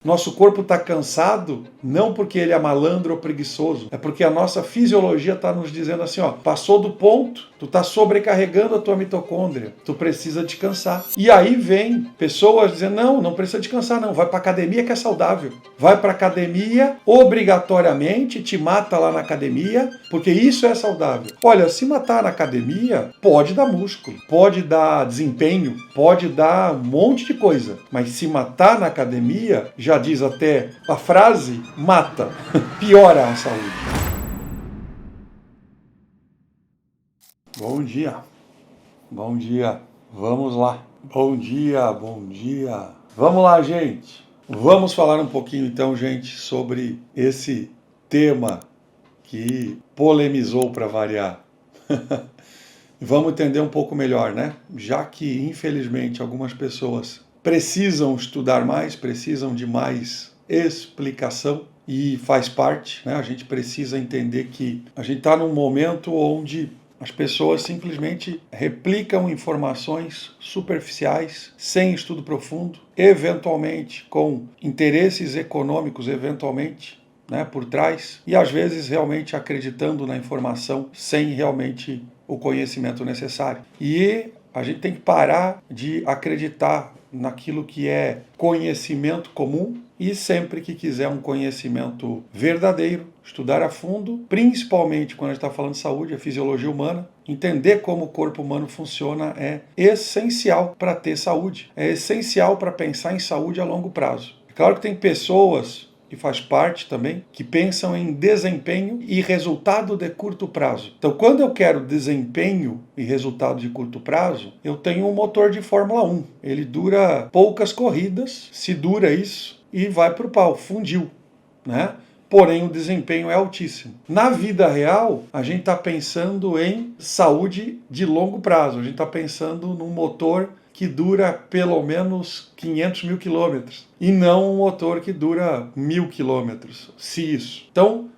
Nosso corpo está cansado não porque ele é malandro ou preguiçoso, é porque a nossa fisiologia está nos dizendo assim, ó, passou do ponto, tu está sobrecarregando a tua mitocôndria, tu precisa descansar. E aí vem pessoas dizendo, não precisa descansar não, vai para academia que é saudável. Vai para academia, obrigatoriamente, te mata lá na academia, porque isso é saudável. Olha, se matar na academia, pode dar músculo, pode dar desempenho, pode dar um monte de coisa, mas se matar na academia, já diz até a frase, mata, piora a saúde. Bom dia, bom dia, vamos lá. Bom dia, bom dia. Vamos lá, gente. Vamos falar um pouquinho então, gente, sobre esse tema que polemizou para variar. Vamos entender um pouco melhor, né? Já que, infelizmente, algumas pessoas precisam estudar mais, precisam de mais explicação e faz parte, né? A gente precisa entender que a gente está num momento onde as pessoas simplesmente replicam informações superficiais, sem estudo profundo, eventualmente com interesses econômicos, eventualmente, né, por trás, e às vezes realmente acreditando na informação sem realmente o conhecimento necessário. E a gente tem que parar de acreditar naquilo que é conhecimento comum e sempre que quiser um conhecimento verdadeiro, estudar a fundo, principalmente quando a gente está falando de saúde, a fisiologia humana, entender como o corpo humano funciona é essencial para ter saúde, é essencial para pensar em saúde a longo prazo. É claro que tem pessoas que faz parte também, que pensam em desempenho e resultado de curto prazo. Então, quando eu quero desempenho e resultado de curto prazo, eu tenho um motor de Fórmula 1. Ele dura poucas corridas, se dura isso, e vai para o pau, fundiu, né? Porém, o desempenho é altíssimo. Na vida real, a gente está pensando em saúde de longo prazo, a gente está pensando num motor que dura pelo menos 500 mil quilômetros, e não um motor que dura 1000 quilômetros, se isso. Então,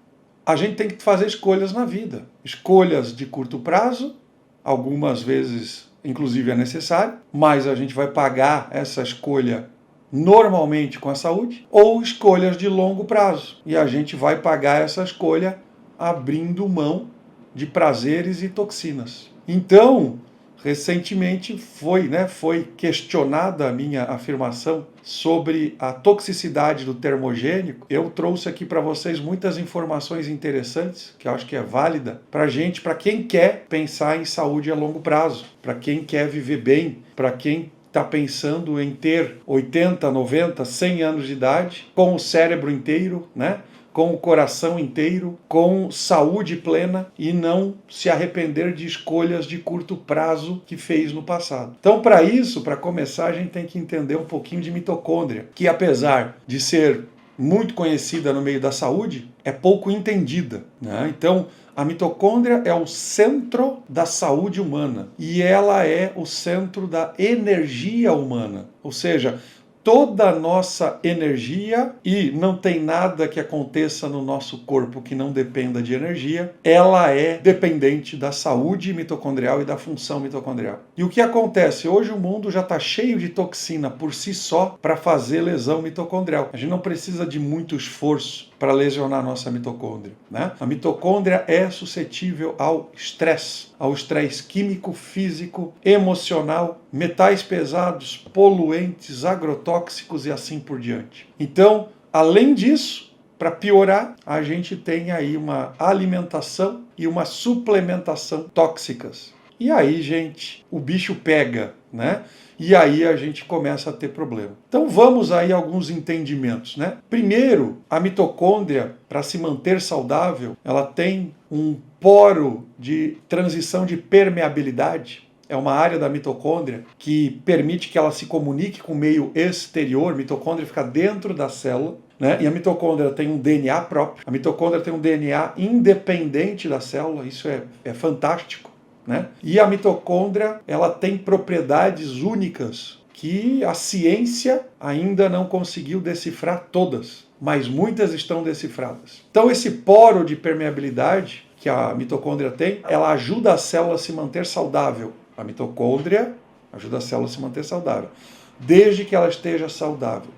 a gente tem que fazer escolhas na vida. Escolhas de curto prazo, algumas vezes, inclusive, é necessário, mas a gente vai pagar essa escolha normalmente com a saúde, ou escolhas de longo prazo, e a gente vai pagar essa escolha abrindo mão de prazeres e toxinas. Então, recentemente foi questionada a minha afirmação sobre a toxicidade do termogênico. Eu trouxe aqui para vocês muitas informações interessantes, que eu acho que é válida para gente, para quem quer pensar em saúde a longo prazo, para quem quer viver bem, para quem está pensando em ter 80, 90, 100 anos de idade, com o cérebro inteiro, né? Com o coração inteiro, com saúde plena e não se arrepender de escolhas de curto prazo que fez no passado. Então, para isso, para começar, a gente tem que entender um pouquinho de mitocôndria, que apesar de ser muito conhecida no meio da saúde, é pouco entendida, né? Então, a mitocôndria é o centro da saúde humana e ela é o centro da energia humana, ou seja, toda a nossa energia, e não tem nada que aconteça no nosso corpo que não dependa de energia, ela é dependente da saúde mitocondrial e da função mitocondrial. E o que acontece? Hoje o mundo já está cheio de toxina por si só para fazer lesão mitocondrial. A gente não precisa de muito esforço para lesionar a nossa mitocôndria, né? A mitocôndria é suscetível ao estresse químico, físico, emocional, metais pesados, poluentes, agrotóxicos e assim por diante. Então, além disso, para piorar, a gente tem aí uma alimentação e uma suplementação tóxicas. E aí, gente, o bicho pega, né? E aí a gente começa a ter problema. Então vamos aí a alguns entendimentos, né? Primeiro, a mitocôndria, para se manter saudável, ela tem um poro de transição de permeabilidade. É uma área da mitocôndria que permite que ela se comunique com o meio exterior. A mitocôndria fica dentro da célula, né? E a mitocôndria tem um DNA próprio. A mitocôndria tem um DNA independente da célula. Isso é fantástico, né? E a mitocôndria, ela tem propriedades únicas que a ciência ainda não conseguiu decifrar todas, mas muitas estão decifradas. Então esse poro de permeabilidade que a mitocôndria tem, ela ajuda a célula a se manter saudável. A mitocôndria ajuda a célula a se manter saudável, desde que ela esteja saudável.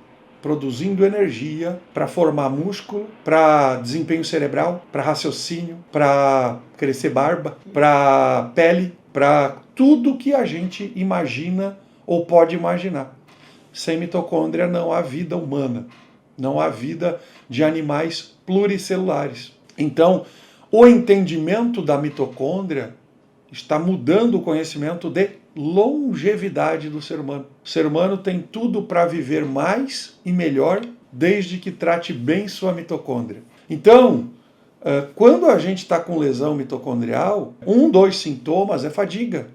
produzindo energia para formar músculo, para desempenho cerebral, para raciocínio, para crescer barba, para pele, para tudo que a gente imagina ou pode imaginar. Sem mitocôndria não há vida humana, não há vida de animais pluricelulares. Então, o entendimento da mitocôndria está mudando o conhecimento de longevidade do ser humano. O ser humano tem tudo para viver mais e melhor, desde que trate bem sua mitocôndria. Então, quando a gente está com lesão mitocondrial, dos sintomas é fadiga,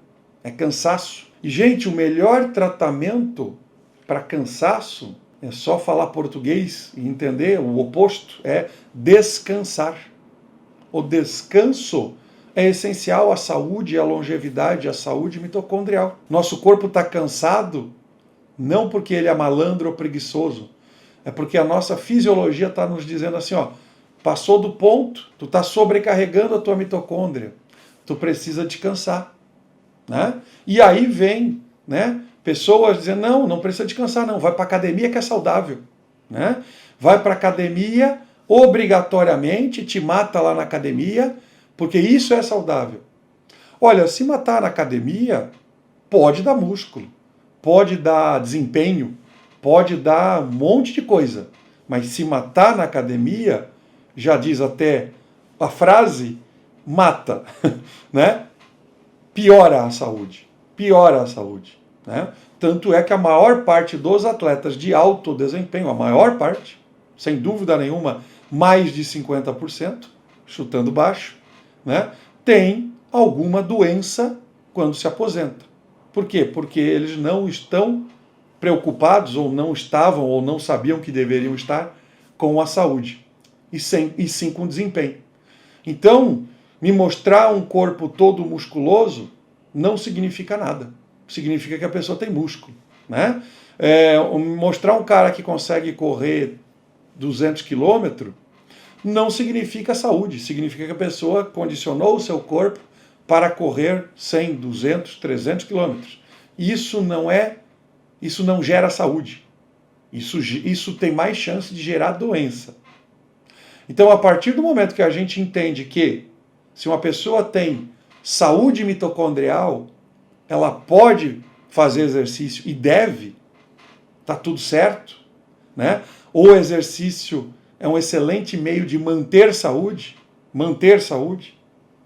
é cansaço. E, gente, o melhor tratamento para cansaço, é só falar português e entender, o oposto é descansar. O descanso é essencial à saúde, à longevidade, à saúde mitocondrial. Nosso corpo está cansado não porque ele é malandro ou preguiçoso, é porque a nossa fisiologia está nos dizendo assim, ó, passou do ponto, tu está sobrecarregando a tua mitocôndria, tu precisa descansar. Né? E aí vem, né, pessoas dizendo, não precisa descansar não, vai para academia que é saudável. Né? Vai para academia, obrigatoriamente, te mata lá na academia, porque isso é saudável. Olha, se matar na academia, pode dar músculo, pode dar desempenho, pode dar um monte de coisa. Mas se matar na academia, já diz até a frase, mata, né? Piora a saúde, né? Tanto é que a maior parte dos atletas de alto desempenho, a maior parte, sem dúvida nenhuma, mais de 50%, chutando baixo, né, tem alguma doença quando se aposenta. Por quê? Porque eles não estão preocupados, ou não estavam, ou não sabiam que deveriam estar com a saúde, e sim com desempenho. Então, me mostrar um corpo todo musculoso não significa nada. Significa que a pessoa tem músculo. Né? Mostrar um cara que consegue correr 200 quilômetros não significa saúde, significa que a pessoa condicionou o seu corpo para correr 100, 200, 300 quilômetros. Isso não gera saúde. Isso tem mais chance de gerar doença. Então, a partir do momento que a gente entende que se uma pessoa tem saúde mitocondrial, ela pode fazer exercício e deve, tá tudo certo, né? O exercício é um excelente meio de manter saúde,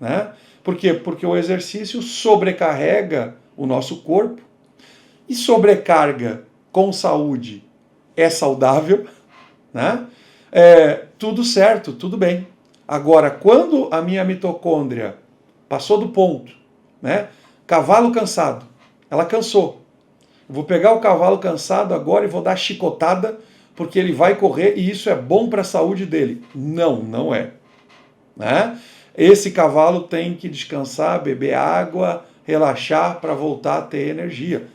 né? Por quê? Porque o exercício sobrecarrega o nosso corpo, e sobrecarga com saúde é saudável, né? Tudo certo, tudo bem. Agora, quando a minha mitocôndria passou do ponto, né? Cavalo cansado, ela cansou. Eu vou pegar o cavalo cansado agora e vou dar chicotada, porque ele vai correr e isso é bom para a saúde dele. Não é. Né? Esse cavalo tem que descansar, beber água, relaxar para voltar a ter energia.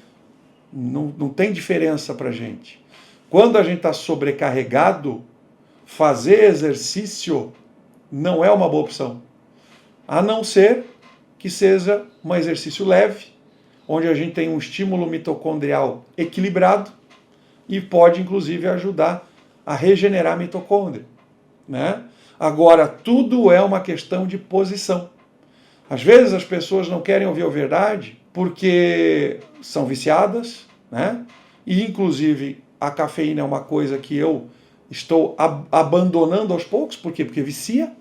Não tem diferença para a gente. Quando a gente está sobrecarregado, fazer exercício não é uma boa opção. A não ser que seja um exercício leve, onde a gente tem um estímulo mitocondrial equilibrado e pode, inclusive, ajudar a regenerar a mitocôndria. Né? Agora, tudo é uma questão de posição. Às vezes as pessoas não querem ouvir a verdade porque são viciadas, né? E, inclusive, a cafeína é uma coisa que eu estou abandonando aos poucos. Por quê? Porque vicia.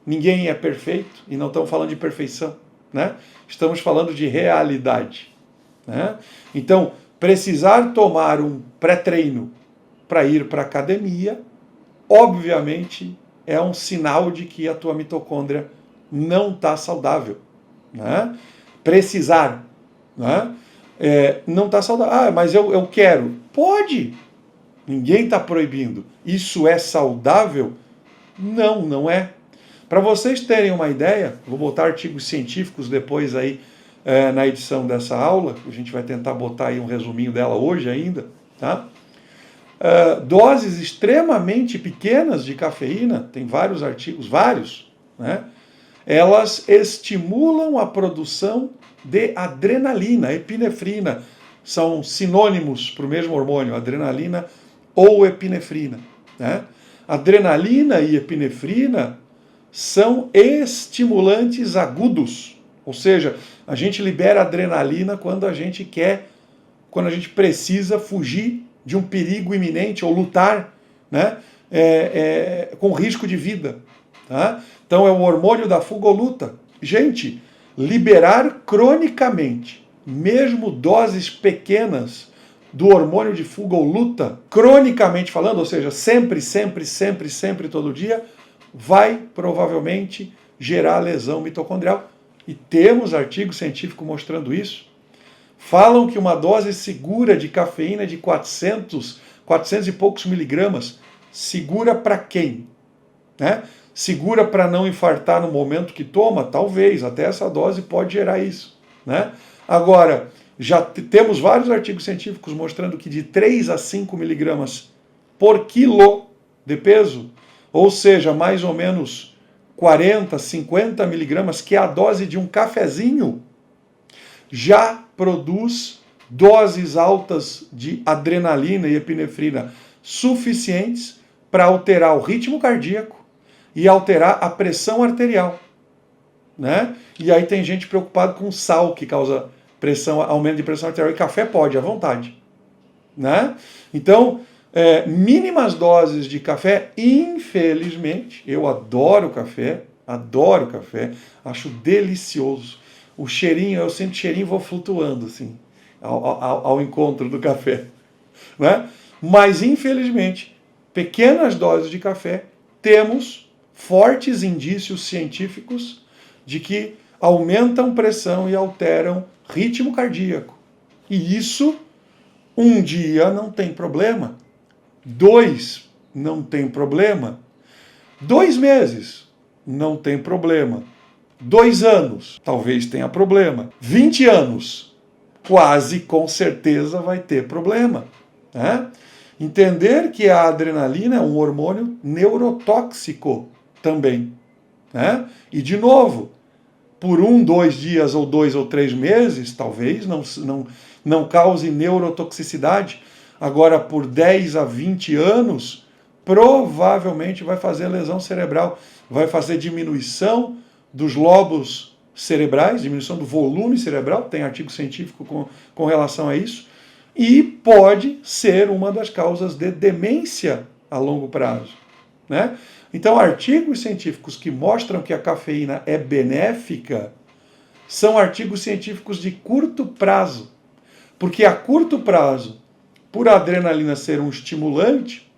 Ninguém é perfeito, e não estamos falando de perfeição, né? Estamos falando de realidade. Né? Então, precisar tomar um pré-treino para ir para a academia, obviamente, é um sinal de que a tua mitocôndria não está saudável. Né? Precisar. Né? Não está saudável. Mas eu quero. Pode. Ninguém está proibindo. Isso é saudável? Não é. Para vocês terem uma ideia, vou botar artigos científicos depois aí na edição dessa aula, a gente vai tentar botar aí um resuminho dela hoje ainda, tá? Doses extremamente pequenas de cafeína, tem vários artigos, né? Elas estimulam a produção de adrenalina, epinefrina, são sinônimos para o mesmo hormônio, adrenalina ou epinefrina, né? Adrenalina e epinefrina são estimulantes agudos, ou seja, a gente libera adrenalina quando a gente precisa fugir de um perigo iminente ou lutar, né, com risco de vida. Tá? Então é o hormônio da fuga ou luta. Gente, liberar cronicamente, mesmo doses pequenas do hormônio de fuga ou luta, cronicamente falando, ou seja, sempre, todo dia, vai provavelmente gerar lesão mitocondrial. E temos artigos científicos mostrando isso. Falam que uma dose segura de cafeína de 400 e poucos miligramas, segura para quem? Né? Segura para não infartar no momento que toma? Talvez, até essa dose pode gerar isso. Né? Agora, já temos vários artigos científicos mostrando que de 3 a 5 miligramas por quilo de peso, ou seja, mais ou menos 40, 50 miligramas, que é a dose de um cafezinho, já produz doses altas de adrenalina e epinefrina suficientes para alterar o ritmo cardíaco e alterar a pressão arterial. Né? E aí tem gente preocupada com sal, que causa aumento de pressão arterial, e café pode, à vontade. Né? Então, mínimas doses de café, infelizmente, eu adoro café, acho delicioso. O cheirinho, eu sinto cheirinho e vou flutuando assim, ao encontro do café. Né? Mas, infelizmente, pequenas doses de café, temos fortes indícios científicos de que aumentam pressão e alteram ritmo cardíaco. E isso, um dia não tem problema, 2 não tem problema, 2 meses não tem problema, 2 anos talvez tenha problema, 20 anos quase com certeza vai ter problema. Né? Entender que a adrenalina é um hormônio neurotóxico também. Né? E de novo, por 1, 2 dias ou 2 ou 3 meses, talvez não cause neurotoxicidade. Agora, por 10 a 20 anos, provavelmente vai fazer lesão cerebral, vai fazer diminuição dos lobos cerebrais, diminuição do volume cerebral, tem artigo científico com relação a isso, e pode ser uma das causas de demência a longo prazo. Né? Então, artigos científicos que mostram que a cafeína é benéfica são artigos científicos de curto prazo, porque a curto prazo, por a adrenalina ser um estimulante,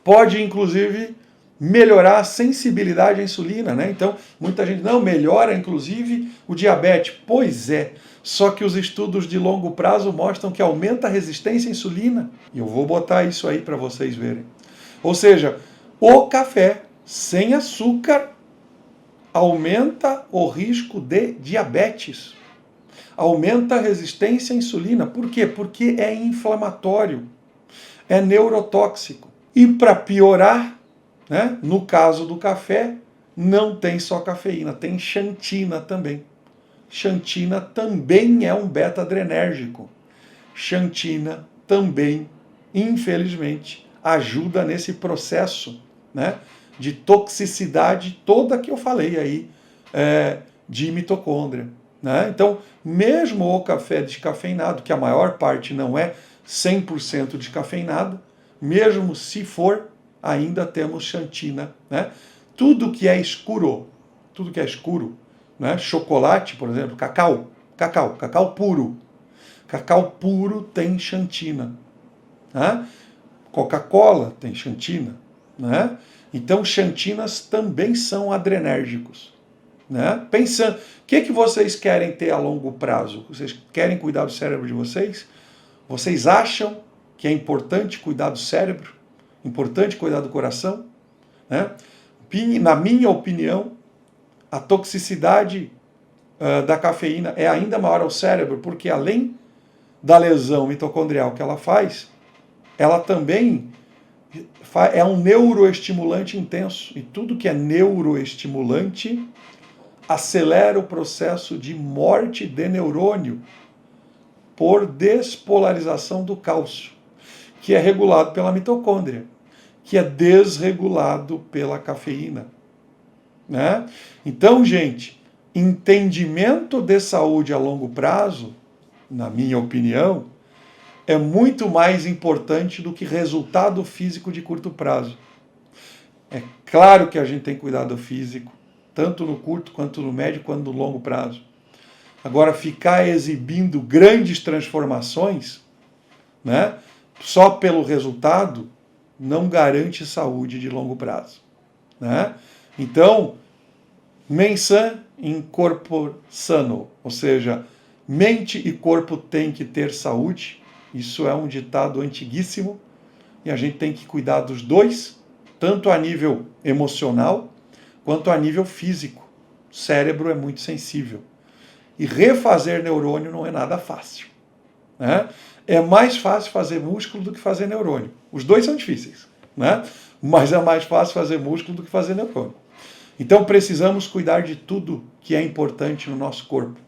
pode inclusive melhorar a sensibilidade à insulina, né? Então, muita gente, não, melhora inclusive o diabetes. Pois é, só que os estudos de longo prazo mostram que aumenta a resistência à insulina. E eu vou botar isso aí para vocês verem. Ou seja, o café sem açúcar aumenta o risco de diabetes. Aumenta a resistência à insulina. Por quê? Porque é inflamatório, é neurotóxico. E para piorar, né, no caso do café, não tem só cafeína, tem xantina também. Xantina também é um beta-adrenérgico. Xantina também, infelizmente, ajuda nesse processo, né, de toxicidade toda que eu falei aí, de mitocôndria. Né? Então, mesmo o café descafeinado, que a maior parte não é 100% descafeinado, mesmo se for, ainda temos xantina. Né? Tudo que é escuro, né? Chocolate, por exemplo, cacau puro. Cacau puro tem xantina. Né? Coca-Cola tem xantina. Né? Então, xantinas também são adrenérgicos. Né? Pensando, o que vocês querem ter a longo prazo? Vocês querem cuidar do cérebro de vocês? Vocês acham que é importante cuidar do cérebro? Importante cuidar do coração? Né? Na minha opinião, a toxicidade da cafeína é ainda maior ao cérebro, porque além da lesão mitocondrial que ela faz, ela também é um neuroestimulante intenso. E tudo que é neuroestimulante acelera o processo de morte de neurônio por despolarização do cálcio, que é regulado pela mitocôndria, que é desregulado pela cafeína, né? Então, gente, entendimento de saúde a longo prazo, na minha opinião, é muito mais importante do que resultado físico de curto prazo. É claro que a gente tem cuidado físico, tanto no curto, quanto no médio, quanto no longo prazo. Agora, ficar exibindo grandes transformações, né, só pelo resultado, não garante saúde de longo prazo, né? Então, mens san in corpore sano, ou seja, mente e corpo têm que ter saúde. Isso é um ditado antiguíssimo e a gente tem que cuidar dos dois, tanto a nível emocional quanto a nível físico. O cérebro é muito sensível. E refazer neurônio não é nada fácil, né? É mais fácil fazer músculo do que fazer neurônio. Os dois são difíceis, né? Mas é mais fácil fazer músculo do que fazer neurônio. Então precisamos cuidar de tudo que é importante no nosso corpo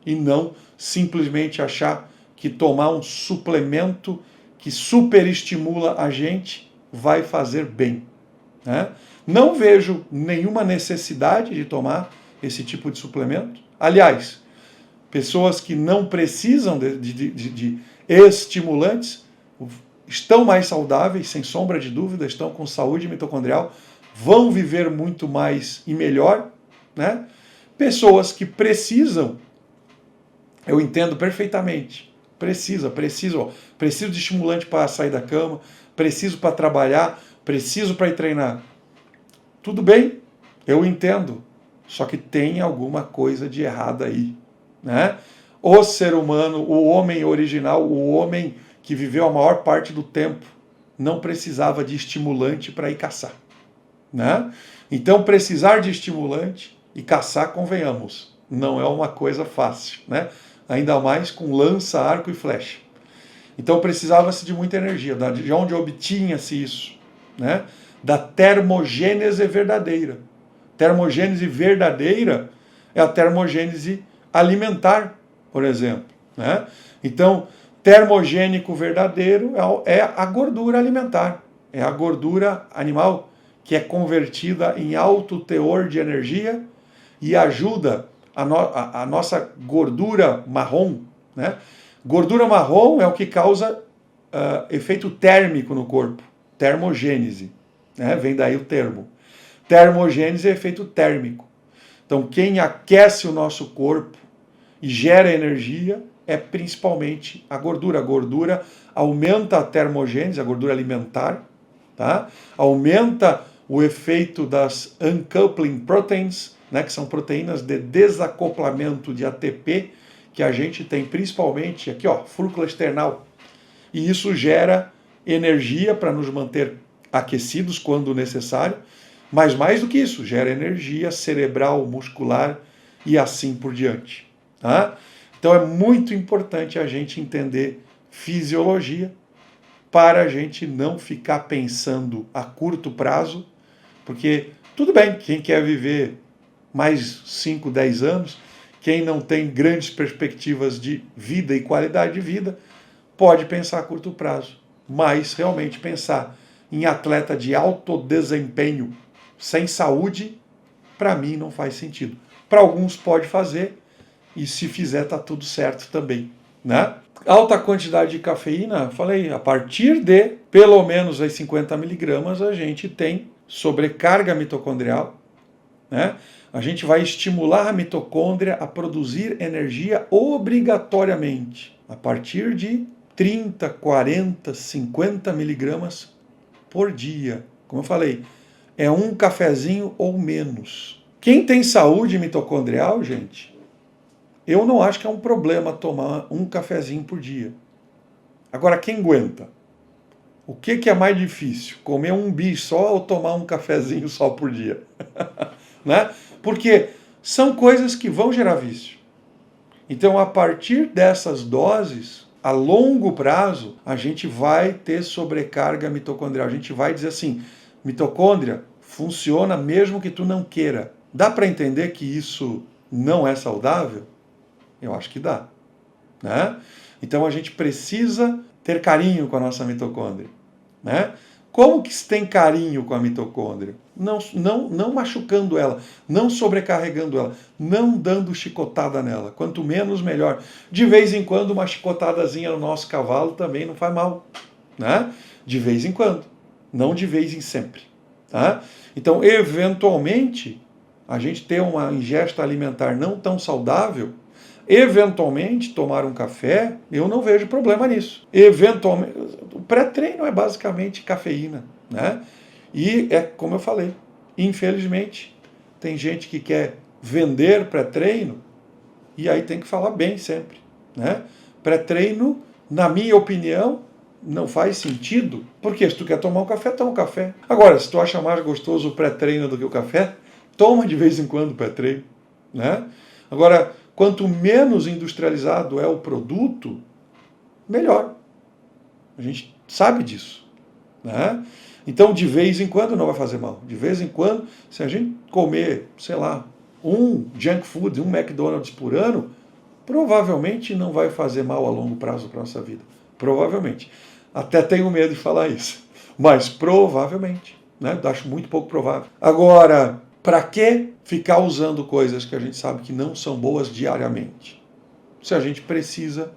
e não simplesmente achar que tomar um suplemento que superestimula a gente vai fazer bem, né? Não vejo nenhuma necessidade de tomar esse tipo de suplemento. Aliás, pessoas que não precisam de estimulantes estão mais saudáveis, sem sombra de dúvida, estão com saúde mitocondrial, vão viver muito mais e melhor, né? Pessoas que precisam, eu entendo perfeitamente, preciso de estimulante para sair da cama, preciso para trabalhar, preciso para ir treinar. Tudo bem, eu entendo, só que tem alguma coisa de errado aí, né? O ser humano, o homem original, o homem que viveu a maior parte do tempo, não precisava de estimulante para ir caçar, né? Então, precisar de estimulante e caçar, convenhamos, não é uma coisa fácil, né? Ainda mais com lança, arco e flecha. Então, precisava-se de muita energia. De onde obtinha-se isso, né? Da termogênese verdadeira. Termogênese verdadeira é a termogênese alimentar, por exemplo, né? Então, termogênico verdadeiro é a gordura alimentar, é a gordura animal que é convertida em alto teor de energia e ajuda a nossa gordura marrom, né? Gordura marrom é o que causa efeito térmico no corpo, termogênese, né? Vem daí o termo. Termogênese é efeito térmico. Então, quem aquece o nosso corpo e gera energia é principalmente a gordura. A gordura aumenta a termogênese, a gordura alimentar, tá? Aumenta o efeito das uncoupling proteins, né, que são proteínas de desacoplamento de ATP, que a gente tem principalmente aqui, ó, fúrcula external. E isso gera energia para nos manter aquecidos quando necessário, mas mais do que isso, gera energia cerebral, muscular e assim por diante, tá? Então é muito importante a gente entender fisiologia para a gente não ficar pensando a curto prazo, porque tudo bem, quem quer viver mais 5, 10 anos, quem não tem grandes perspectivas de vida e qualidade de vida, pode pensar a curto prazo, mas realmente pensar em atleta de alto desempenho sem saúde, para mim não faz sentido. Para alguns pode fazer, e se fizer tá tudo certo também, né? Alta quantidade de cafeína, falei, a partir de pelo menos as 50 miligramas a gente tem sobrecarga mitocondrial, né? A gente vai estimular a mitocôndria a produzir energia obrigatoriamente a partir de 30, 40, 50 miligramas por dia. Como eu falei, é um cafezinho ou menos. Quem tem saúde mitocondrial, gente, eu não acho que é um problema tomar um cafezinho por dia. Agora, quem aguenta? O que é mais difícil? Comer um bicho só ou tomar um cafezinho só por dia? Né? Porque são coisas que vão gerar vício. Então, a partir dessas doses, a longo prazo, a gente vai ter sobrecarga mitocondrial. A gente vai dizer assim, mitocôndria funciona mesmo que tu não queira. Dá para entender que isso não é saudável? Eu acho que dá, né? Então a gente precisa ter carinho com a nossa mitocôndria, né? Como que se tem carinho com a mitocôndria? Não machucando ela, não sobrecarregando ela, não dando chicotada nela. Quanto menos, melhor. De vez em quando, uma chicotadazinha no nosso cavalo também não faz mal, né? De vez em quando, não de vez em sempre. Tá? Então, eventualmente, a gente ter uma ingesta alimentar não tão saudável, eventualmente tomar um café, eu não vejo problema nisso. Eventualmente, o pré-treino é basicamente cafeína, né? E é como eu falei, infelizmente, tem gente que quer vender pré-treino e aí tem que falar bem sempre, né? Pré-treino, na minha opinião, não faz sentido, porque se tu quer tomar um café, toma um café. Agora, se tu acha mais gostoso o pré-treino do que o café, toma de vez em quando o pré-treino, né? Agora, quanto menos industrializado é o produto, melhor. A gente sabe disso, né? Então, de vez em quando não vai fazer mal. De vez em quando, se a gente comer, sei lá, um junk food, um McDonald's por ano, provavelmente não vai fazer mal a longo prazo para a nossa vida. Provavelmente. Até tenho medo de falar isso. Mas provavelmente, né? Acho muito pouco provável. Agora, para que ficar usando coisas que a gente sabe que não são boas diariamente? Se a gente precisa,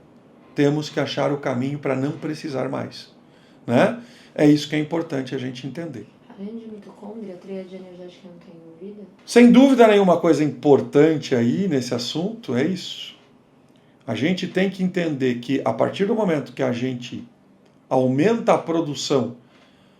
temos que achar o caminho para não precisar mais, né? É isso que é importante a gente entender. Além de mitocôndria, a tríade energética não tem envolvida? Sem dúvida nenhuma, coisa importante aí nesse assunto é isso. A gente tem que entender que a partir do momento que a gente aumenta a produção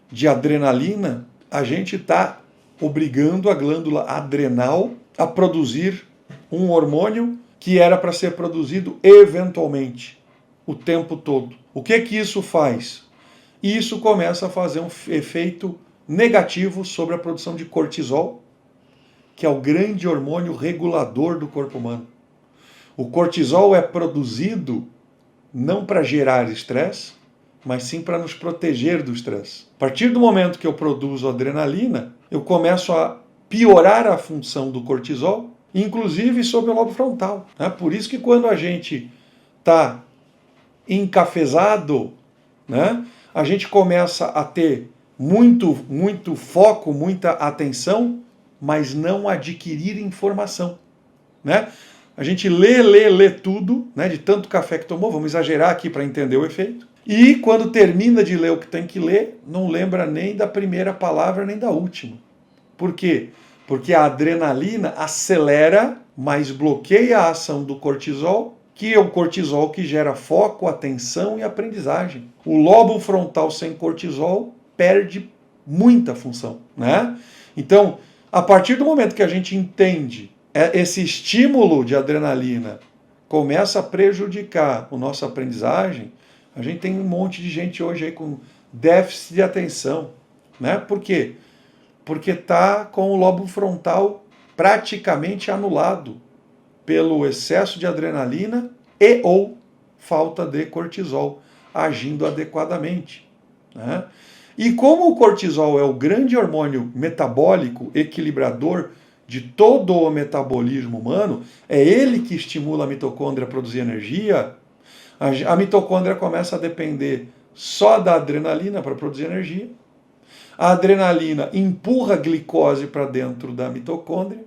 de adrenalina, a gente está obrigando a glândula adrenal a produzir um hormônio que era para ser produzido eventualmente, o tempo todo. O que que isso faz? Isso começa a fazer um efeito negativo sobre a produção de cortisol, que é o grande hormônio regulador do corpo humano. O cortisol é produzido não para gerar estresse, mas sim para nos proteger do estresse. A partir do momento que eu produzo adrenalina, eu começo a piorar a função do cortisol, inclusive sobre o lobo frontal. Né? Por isso que quando a gente está encafezado, né, a gente começa a ter muito foco, muita atenção, mas não adquirir informação. Né? A gente lê tudo, né, de tanto café que tomou, vamos exagerar aqui para entender o efeito. E quando termina de ler o que tem que ler, não lembra nem da primeira palavra nem da última. Por quê? Porque a adrenalina acelera, mas bloqueia a ação do cortisol, que é o cortisol que gera foco, atenção e aprendizagem. O lobo frontal sem cortisol perde muita função, né? Então, a partir do momento que a gente entende esse estímulo de adrenalina começa a prejudicar a nossa aprendizagem, a gente tem um monte de gente hoje aí com déficit de atenção, né? Por quê? Porque está com o lobo frontal praticamente anulado pelo excesso de adrenalina e ou falta de cortisol agindo adequadamente, né? E como o cortisol é o grande hormônio metabólico equilibrador de todo o metabolismo humano, é ele que estimula a mitocôndria a produzir energia, a mitocôndria começa a depender só da adrenalina para produzir energia. A adrenalina empurra a glicose para dentro da mitocôndria,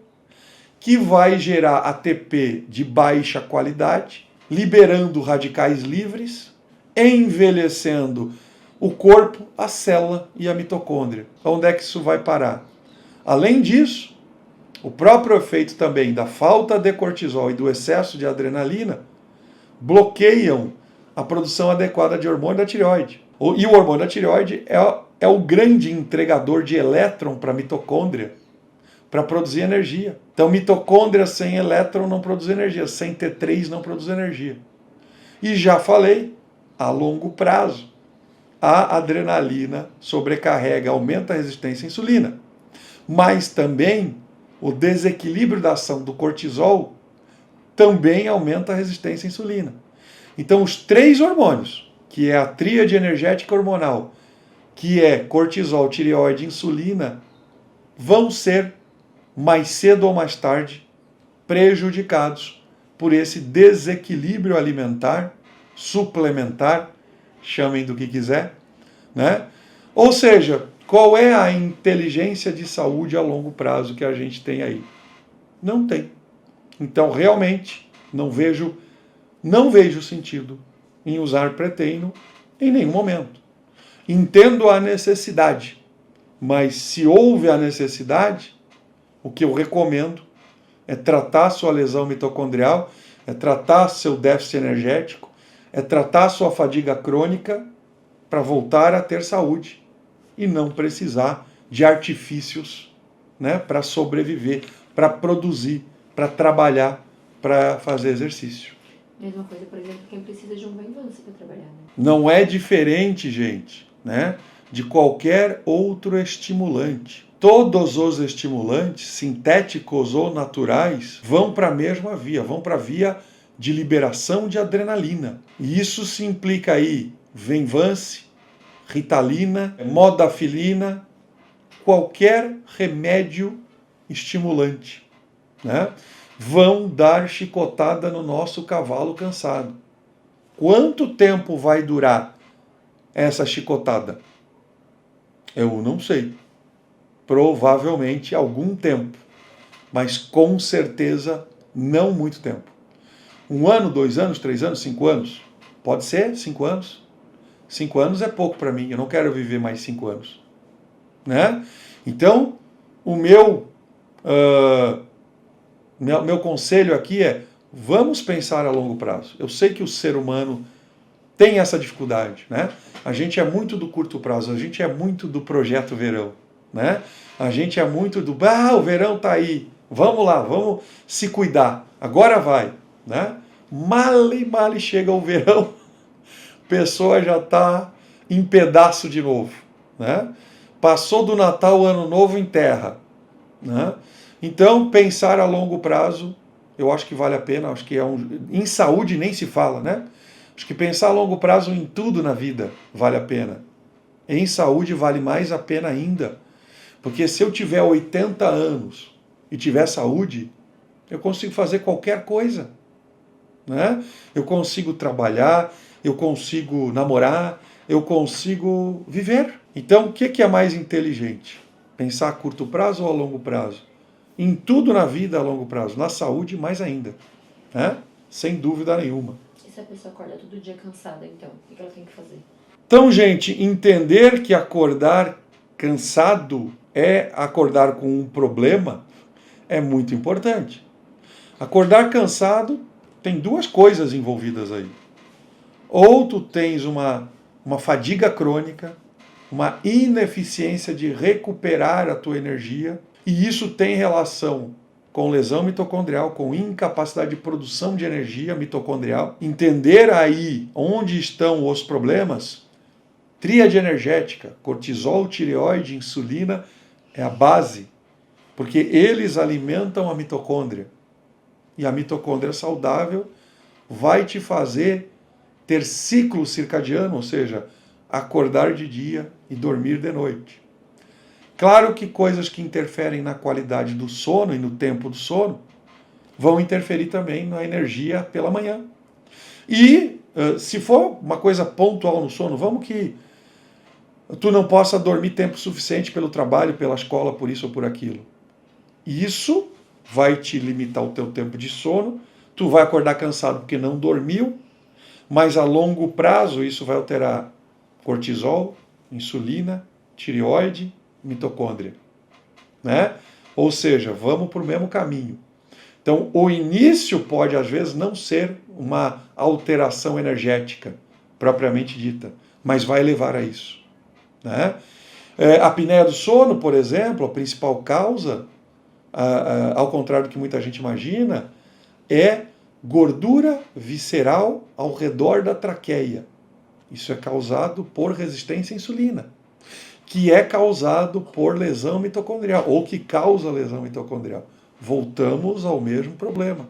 que vai gerar ATP de baixa qualidade, liberando radicais livres, envelhecendo o corpo, a célula e a mitocôndria. Onde é que isso vai parar? Além disso, o próprio efeito também da falta de cortisol e do excesso de adrenalina bloqueiam a produção adequada de hormônio da tireoide. E o hormônio da tireoide é o grande entregador de elétron para a mitocôndria, para produzir energia. Então, mitocôndria sem elétron não produz energia, sem T3 não produz energia. E já falei, a longo prazo, a adrenalina sobrecarrega, aumenta a resistência à insulina. Mas também o desequilíbrio da ação do cortisol também aumenta a resistência à insulina. Então, os três hormônios, que é a tríade energética hormonal, que é cortisol, tireoide e insulina, vão ser, mais cedo ou mais tarde, prejudicados por esse desequilíbrio alimentar, suplementar, chamem do que quiser, né? Ou seja, qual é a inteligência de saúde a longo prazo que a gente tem aí? Não tem. Então, realmente, não vejo sentido em usar pré-treino em nenhum momento. Entendo a necessidade, mas se houve a necessidade, o que eu recomendo é tratar sua lesão mitocondrial, é tratar seu déficit energético, é tratar sua fadiga crônica para voltar a ter saúde e não precisar de artifícios, né, para sobreviver, para produzir, para trabalhar, para fazer exercício. Mesma coisa, por exemplo, quem precisa de um Venvance para trabalhar, né? Não é diferente, gente, né, de qualquer outro estimulante. Todos os estimulantes, sintéticos ou naturais, vão para a mesma via, vão para a via de liberação de adrenalina. E isso se implica aí Venvance, Ritalina, Modafinil, qualquer remédio estimulante, né? Vão dar chicotada no nosso cavalo cansado. Quanto tempo vai durar essa chicotada? Eu não sei. Provavelmente algum tempo, mas com certeza não muito tempo. 1 ano, 2 anos, 3 anos, 5 anos? Pode ser 5 anos. 5 anos é pouco para mim, eu não quero viver mais 5 anos. Né? Então, o meu conselho aqui é, vamos pensar a longo prazo. Eu sei que o ser humano tem essa dificuldade, né? A gente é muito do curto prazo, a gente é muito do projeto verão, né? A gente é muito do, o verão tá aí, vamos lá, vamos se cuidar, agora vai, né? Mal chega o verão, a pessoa já está em pedaço de novo, né? Passou do Natal, o Ano Novo em terra, né? Então, pensar a longo prazo, eu acho que vale a pena, acho que em saúde nem se fala, né? Acho que pensar a longo prazo em tudo na vida vale a pena. Em saúde vale mais a pena ainda. Porque se eu tiver 80 anos e tiver saúde, eu consigo fazer qualquer coisa, né? Eu consigo trabalhar, eu consigo namorar, eu consigo viver. Então, o que é mais inteligente? Pensar a curto prazo ou a longo prazo? Em tudo na vida a longo prazo. Na saúde, mais ainda, né? Sem dúvida nenhuma. E se a pessoa acorda todo dia cansada, então? O que ela tem que fazer? Então, gente, entender que acordar cansado é acordar com um problema é muito importante. Acordar cansado tem 2 coisas envolvidas aí. Ou tu tens uma fadiga crônica, uma ineficiência de recuperar a tua energia, e isso tem relação com lesão mitocondrial, com incapacidade de produção de energia mitocondrial. Entender aí onde estão os problemas, tríade energética, cortisol, tireoide, insulina, é a base, porque eles alimentam a mitocôndria. E a mitocôndria saudável vai te fazer ter ciclo circadiano, ou seja, acordar de dia e dormir de noite. Claro que coisas que interferem na qualidade do sono e no tempo do sono vão interferir também na energia pela manhã. E se for uma coisa pontual no sono, vamos que tu não possa dormir tempo suficiente pelo trabalho, pela escola, por isso ou por aquilo. Isso vai te limitar o teu tempo de sono, tu vai acordar cansado porque não dormiu, mas a longo prazo isso vai alterar cortisol, insulina, tireoide, mitocôndria, né? Ou seja, vamos para o mesmo caminho. Então, o início pode, às vezes, não ser uma alteração energética, propriamente dita, mas vai levar a isso, né? A apneia do sono, por exemplo, a principal causa, ao contrário do que muita gente imagina, é gordura visceral ao redor da traqueia. Isso é causado por resistência à insulina, que é causado por lesão mitocondrial, ou que causa lesão mitocondrial. Voltamos ao mesmo problema,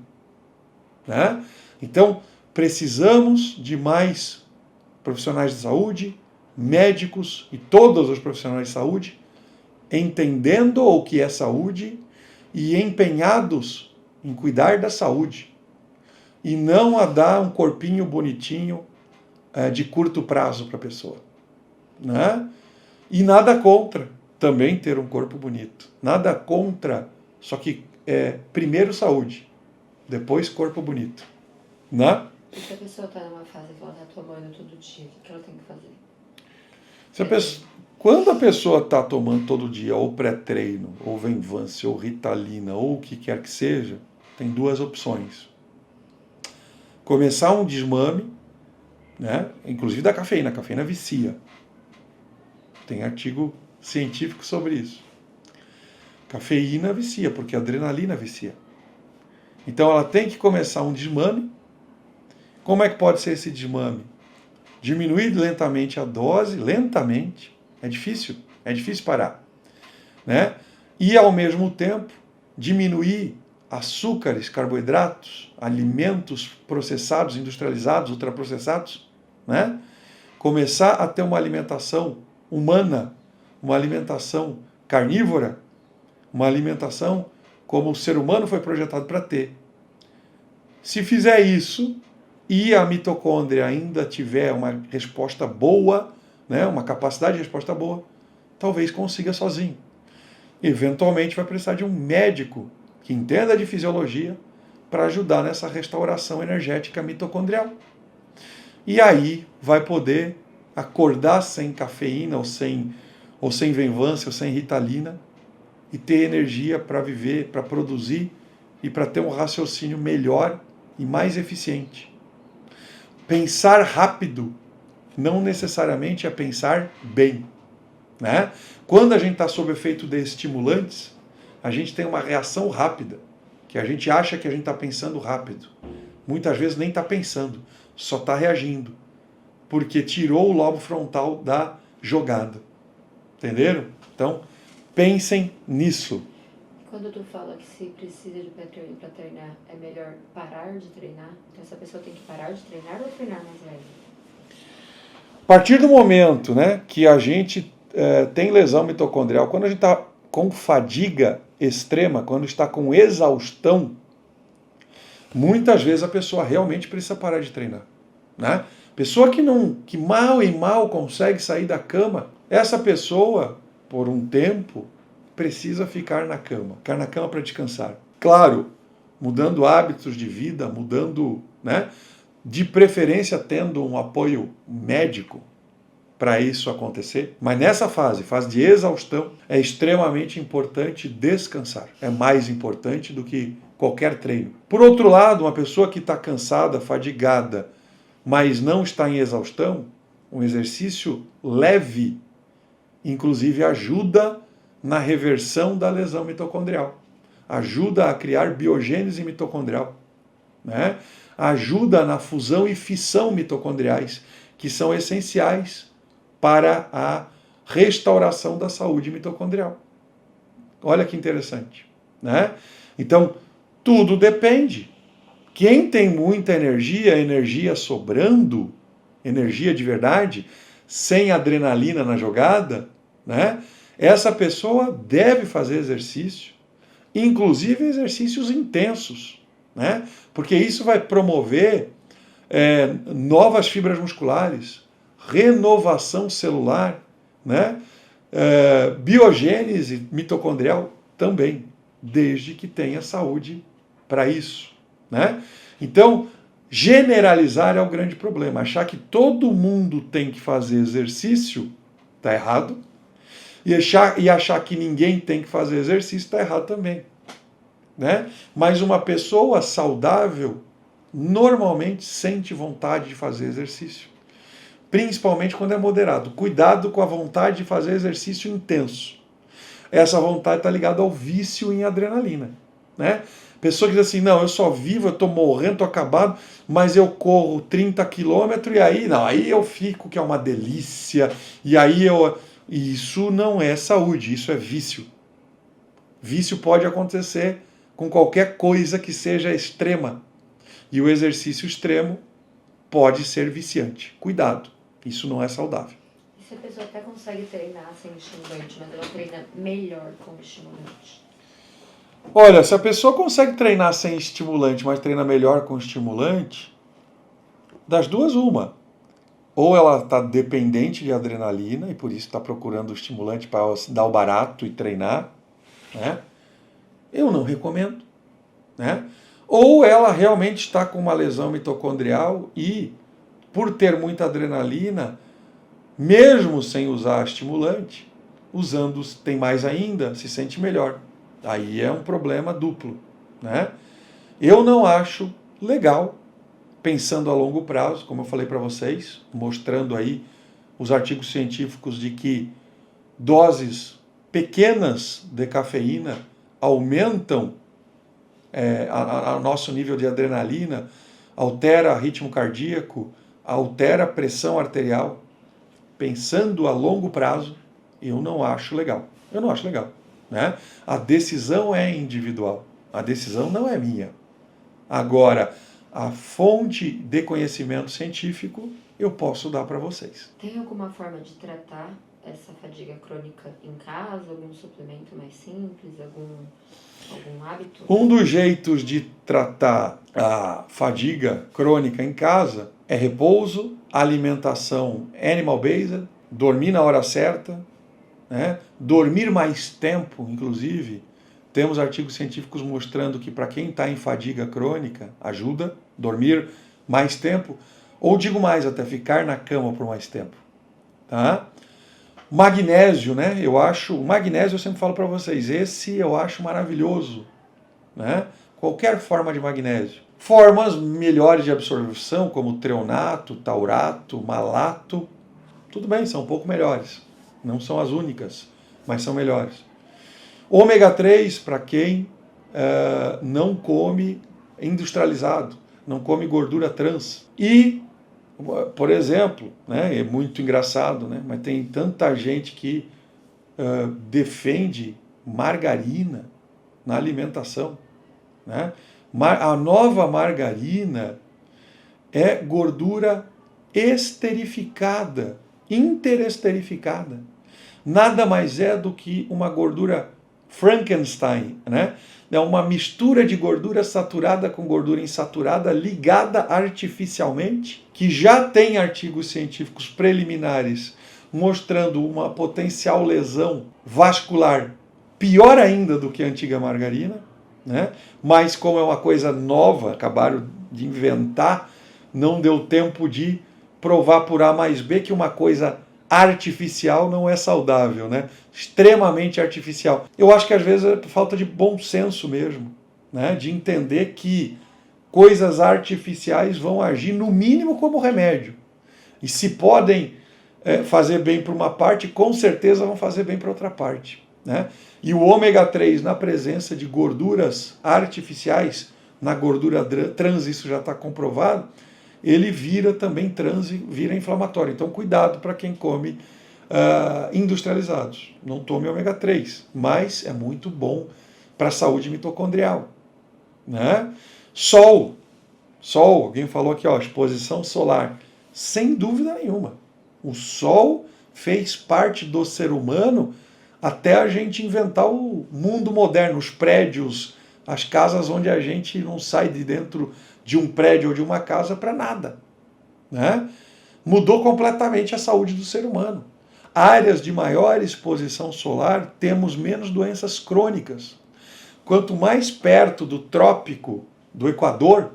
né? Então, precisamos de mais profissionais de saúde, médicos e todos os profissionais de saúde, entendendo o que é saúde e empenhados em cuidar da saúde, e não a dar um corpinho bonitinho de curto prazo para a pessoa. Né? E nada contra também ter um corpo bonito. Nada contra, só que primeiro saúde, depois corpo bonito. Né? E se a pessoa está numa fase que ela está tomando todo dia, o que ela tem que fazer? Quando a pessoa está tomando todo dia ou pré-treino, ou Venvance, ou Ritalina, ou o que quer que seja, tem duas opções. Começar um desmame, né? Inclusive da cafeína. A cafeína vicia. Tem artigo científico sobre isso. Cafeína vicia, porque a adrenalina vicia. Então ela tem que começar um desmame. Como é que pode ser esse desmame? Diminuir lentamente a dose, lentamente. É difícil parar. Né? E ao mesmo tempo diminuir açúcares, carboidratos, alimentos processados, industrializados, ultraprocessados, né? Começar a ter uma alimentação humana, uma alimentação carnívora, uma alimentação como o ser humano foi projetado para ter. Se fizer isso e a mitocôndria ainda tiver uma resposta boa, né? Uma capacidade de resposta boa, talvez consiga sozinho. Eventualmente vai precisar de um médico que entenda de fisiologia para ajudar nessa restauração energética mitocondrial. E aí vai poder acordar sem cafeína ou sem Venvance ou sem Ritalina e ter energia para viver, para produzir e para ter um raciocínio melhor e mais eficiente. Pensar rápido não necessariamente é pensar bem. Né? Quando a gente está sob efeito de estimulantes, a gente tem uma reação rápida, que a gente acha que a gente está pensando rápido. Muitas vezes nem está pensando, só está reagindo, porque tirou o lobo frontal da jogada. Entenderam? Então, pensem nisso. Quando tu fala que se precisa de pré-treino para treinar, é melhor parar de treinar? Então essa pessoa tem que parar de treinar ou treinar mais leve? A partir do momento, né, que a gente tem lesão mitocondrial, quando a gente está com fadiga extrema, quando está com exaustão, muitas vezes a pessoa realmente precisa parar de treinar. Né? Pessoa que mal e mal consegue sair da cama, essa pessoa, por um tempo, precisa ficar na cama para descansar. Claro, mudando hábitos de vida, mudando, né, de preferência tendo um apoio médico para isso acontecer, mas nessa fase de exaustão, é extremamente importante descansar. É mais importante do que qualquer treino. Por outro lado, uma pessoa que está cansada, fadigada, mas não está em exaustão, um exercício leve, inclusive ajuda na reversão da lesão mitocondrial. Ajuda a criar biogênese mitocondrial. Né? Ajuda na fusão e fissão mitocondriais, que são essenciais para a restauração da saúde mitocondrial. Olha que interessante. Né? Então, tudo depende. Quem tem muita energia sobrando, energia de verdade, sem adrenalina na jogada, né? Essa pessoa deve fazer exercício, inclusive exercícios intensos, né? Porque isso vai promover novas fibras musculares, renovação celular, né? Biogênese mitocondrial também, desde que tenha saúde para isso. Né? Então, generalizar é o grande problema. Achar que todo mundo tem que fazer exercício está errado. E achar que ninguém tem que fazer exercício está errado também. Né? Mas uma pessoa saudável normalmente sente vontade de fazer exercício. Principalmente quando é moderado. Cuidado com a vontade de fazer exercício intenso. Essa vontade está ligada ao vício em adrenalina. Né? Pessoa que diz assim, não, eu só vivo, eu estou morrendo, estou acabado, mas eu corro 30 quilômetros e aí eu fico, que é uma delícia, e aí Isso não é saúde, isso é vício. Vício pode acontecer com qualquer coisa que seja extrema. E o exercício extremo pode ser viciante. Cuidado, isso não é saudável. E se a pessoa até consegue treinar sem estimulante, mas ela treina melhor com estimulante? Olha, se a pessoa consegue treinar sem estimulante, mas treina melhor com estimulante, das duas uma. ou ela está dependente de adrenalina e por isso está procurando o estimulante para dar o barato e treinar, né? Eu não recomendo, né? Ou ela realmente está com uma lesão mitocondrial e, por ter muita adrenalina, mesmo sem usar estimulante, usando tem mais ainda, se sente melhor. Aí é um problema duplo, né? Eu não acho legal, pensando a longo prazo, como eu falei para vocês, mostrando aí os artigos científicos de que doses pequenas de cafeína aumentam a nosso nível de adrenalina, altera ritmo cardíaco, altera a pressão arterial. Pensando a longo prazo, eu não acho legal. Eu não acho legal, né? A decisão é individual. A decisão não é minha. Agora, a fonte de conhecimento científico eu posso dar para vocês. Tem alguma forma de tratar essa fadiga crônica em casa? Algum suplemento mais simples? Algum hábito? Um dos jeitos de tratar a fadiga crônica em casa é repouso, alimentação animal-based, dormir na hora certa, né? Dormir mais tempo, inclusive. Temos artigos científicos mostrando que para quem está em fadiga crônica, ajuda dormir mais tempo, ou digo mais, até ficar na cama por mais tempo. Tá? Magnésio, né? O magnésio eu sempre falo para vocês, esse eu acho maravilhoso, né? Qualquer forma de magnésio. Formas melhores de absorção, como treonato, taurato, malato, tudo bem, são um pouco melhores. Não são as únicas, mas são melhores. Ômega 3, para quem não come industrializado, não come gordura trans. E, por exemplo, né, é muito engraçado, né, mas tem tanta gente que defende margarina na alimentação. Né? A nova margarina é gordura esterificada, interesterificada. Nada mais é do que uma gordura Frankenstein, né? É uma mistura de gordura saturada com gordura insaturada ligada artificialmente, que já tem artigos científicos preliminares mostrando uma potencial lesão vascular pior ainda do que a antiga margarina, né? Mas como é uma coisa nova, acabaram de inventar, não deu tempo de provar por A mais B que uma coisa artificial não é saudável, né? Extremamente artificial. Eu acho que às vezes é falta de bom senso mesmo, né? De entender que coisas artificiais vão agir no mínimo como remédio. E se podem fazer bem para uma parte, com certeza vão fazer bem para outra parte, né? E o ômega 3 na presença de gorduras artificiais, na gordura trans, isso já está comprovado, ele vira também trans e vira inflamatório. Então cuidado para quem come industrializados. Não tome ômega 3, mas é muito bom para a saúde mitocondrial. Né? Sol, alguém falou aqui, ó, exposição solar. Sem dúvida nenhuma. O sol fez parte do ser humano até a gente inventar o mundo moderno, os prédios, as casas onde a gente não sai de dentro de um prédio ou de uma casa para nada. Né? Mudou completamente a saúde do ser humano. Áreas de maior exposição solar, temos menos doenças crônicas. Quanto mais perto do trópico, do Equador,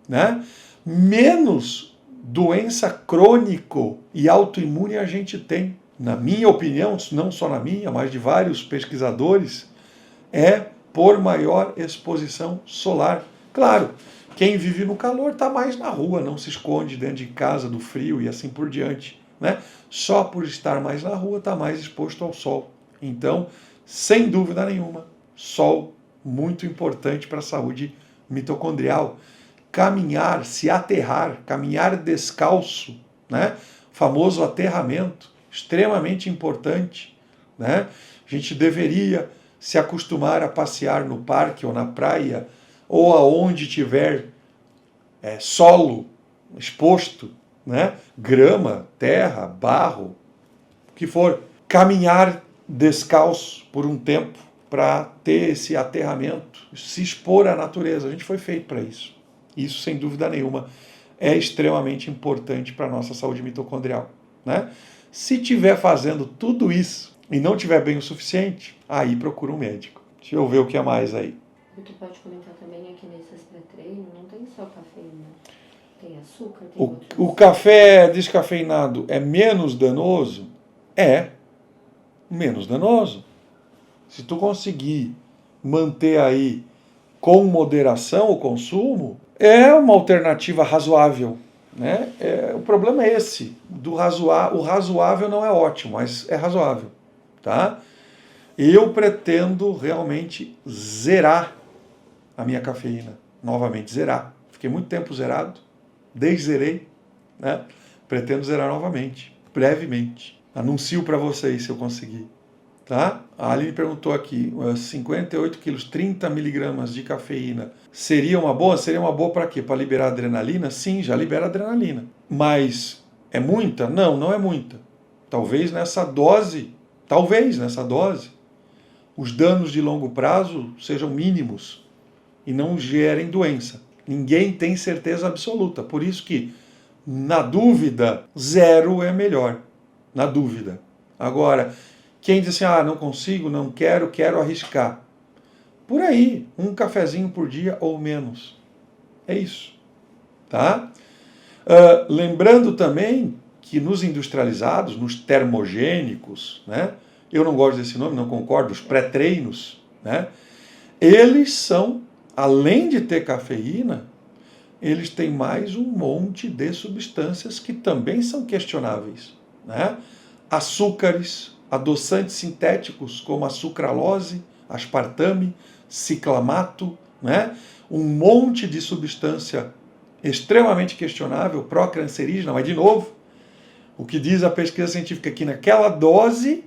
né, menos doença crônico e autoimune a gente tem. Na minha opinião, não só na minha, mas de vários pesquisadores, é por maior exposição solar. Claro, quem vive no calor está mais na rua, não se esconde dentro de casa do frio e assim por diante. Né? Só por estar mais na rua está mais exposto ao sol. Então, sem dúvida nenhuma, sol muito importante para a saúde mitocondrial. Caminhar, se aterrar, caminhar descalço, né? Famoso aterramento, extremamente importante. Né? A gente deveria se acostumar a passear no parque ou na praia, ou aonde tiver solo exposto, né? Grama, terra, barro, o que for. Caminhar descalço por um tempo para ter esse aterramento, se expor à natureza. A gente foi feito para isso. Isso, sem dúvida nenhuma, é extremamente importante para a nossa saúde mitocondrial, né? Se estiver fazendo tudo isso e não estiver bem o suficiente, aí procura um médico. Deixa eu ver o que é mais aí. E tu pode comentar também é que nesses pré-treino não tem só cafeína, tem açúcar, tem outros. O café descafeinado é menos danoso? É menos danoso. Se tu conseguir manter aí com moderação o consumo, é uma alternativa razoável, né? O problema é esse, o razoável não é ótimo, mas é razoável, tá? Eu pretendo realmente zerar a minha cafeína, novamente zerar. Fiquei muito tempo zerado, deszerei, né? Pretendo zerar novamente, brevemente. Anuncio para vocês se eu conseguir. Tá? A Aline perguntou aqui, 58 quilos, 30 miligramas de cafeína, seria uma boa? Seria uma boa para quê? Para liberar adrenalina? Sim, já libera adrenalina. Mas é muita? Não, não é muita. Talvez nessa dose, os danos de longo prazo sejam mínimos e não gerem doença. Ninguém tem certeza absoluta. Por isso que, na dúvida, 0 é melhor. Na dúvida. Agora, quem diz assim, não consigo, não quero, quero arriscar. Por aí, um cafezinho por dia ou menos. É isso. Tá? Lembrando também que nos industrializados, nos termogênicos, né? Eu não gosto desse nome, não concordo, os pré-treinos, né? Eles são, além de ter cafeína, eles têm mais um monte de substâncias que também são questionáveis, né? Açúcares, adoçantes sintéticos como a sucralose, aspartame, ciclamato, né? Um monte de substância extremamente questionável, pró-cancerígena, mas de novo, o que diz a pesquisa científica é que naquela dose